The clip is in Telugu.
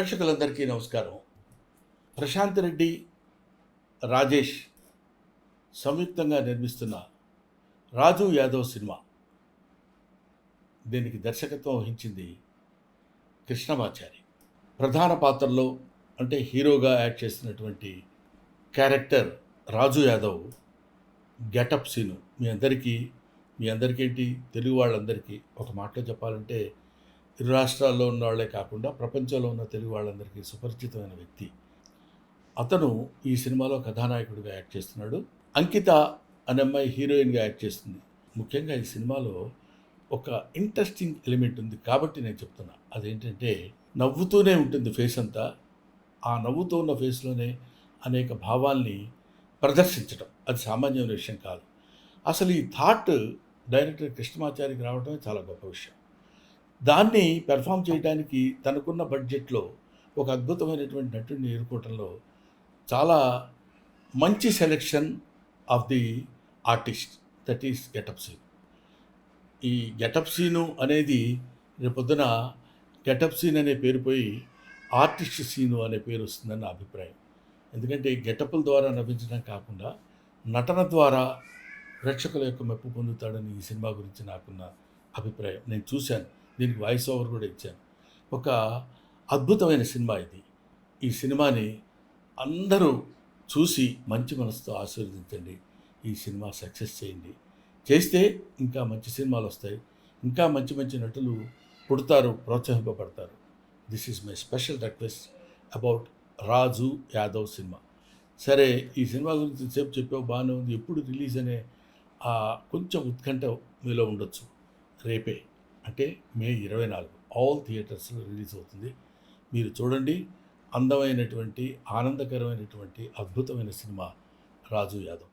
ప్రేక్షకులందరికీ నమస్కారం. ప్రశాంత్ రెడ్డి, రాజేష్ సంయుక్తంగా నిర్మిస్తున్న 'రాజు యాదవ్' సినిమా. దీనికి దర్శకత్వం వహించింది కృష్ణమాచారి. ప్రధాన పాత్రలో అంటే హీరోగా యాక్ట్ చేస్తున్నటువంటి క్యారెక్టర్ రాజు యాదవ్ గెటప్ సీను మీ అందరికేంటి తెలుగు వాళ్ళందరికీ ఒక మాటలో చెప్పాలంటే ఇరు రాష్ట్రాల్లో ఉన్న వాళ్ళే కాకుండా ప్రపంచంలో ఉన్న తెలుగు వాళ్ళందరికీ సుపరిచితమైన వ్యక్తి. అతను ఈ సినిమాలో కథానాయకుడిగా యాక్ట్ చేస్తున్నాడు. అంకిత అనే అమ్మాయి హీరోయిన్గా యాక్ట్ చేస్తుంది. ముఖ్యంగా ఈ సినిమాలో ఒక ఇంట్రెస్టింగ్ ఎలిమెంట్ ఉంది కాబట్టి నేను చెప్తున్నా. అదేంటంటే నవ్వుతూనే ఉంటుంది ఫేస్ అంతా. ఆ నవ్వుతూ ఉన్న ఫేస్లోనే అనేక భావాల్ని ప్రదర్శించడం అది సామాన్యమైన విషయం కాదు. అసలు ఈ థాట్ డైరెక్టర్ కృష్ణమాచారికి రావడమే చాలా గొప్ప విషయం. దాన్ని పెర్ఫామ్ చేయడానికి తనకున్న బడ్జెట్లో ఒక అద్భుతమైనటువంటి నటుడిని ఎన్నుకోవడంలో చాలా మంచి selection of the artist, that is getup scene. ఈ గెటప్ సీను అనేది రేపొద్దున గెటప్ సీన్ అనే పేరు పోయి ఆర్టిస్ట్ సీను అనే పేరు వస్తుందని నా అభిప్రాయం. ఎందుకంటే గెటప్ల ద్వారా నవ్వించడం కాకుండా నటన ద్వారా ప్రేక్షకుల యొక్క మెప్పు పొందుతాడని ఈ సినిమా గురించి నాకున్న అభిప్రాయం. నేను చూశాను, దీనికి వాయిస్ ఓవర్ కూడా ఇచ్చాను. ఒక అద్భుతమైన సినిమా ఇది. ఈ సినిమాని అందరూ చూసి మంచి మనసుతో ఆశీర్వదించండి. ఈ సినిమా సక్సెస్ చేయండి. చేస్తే ఇంకా మంచి సినిమాలు వస్తాయి, ఇంకా మంచి మంచి నటులు పుడతారు, ప్రోత్సహింపబడతారు. This is my special request about Raju Yadav cinema. సరే, ఈ సినిమా గురించి సేపు చెప్పావు, బాగానే ఉంది. ఎప్పుడు రిలీజ్ అనే కొంచెం ఉత్కంఠ మీలో ఉండొచ్చు. రేపే అంటే మే 24 ఆల్ థియేటర్స్లో రిలీజ్ అవుతుంది. మీరు చూడండి. అందమైనటువంటి, ఆనందకరమైనటువంటి, అద్భుతమైన సినిమా రాజు యాదవ్.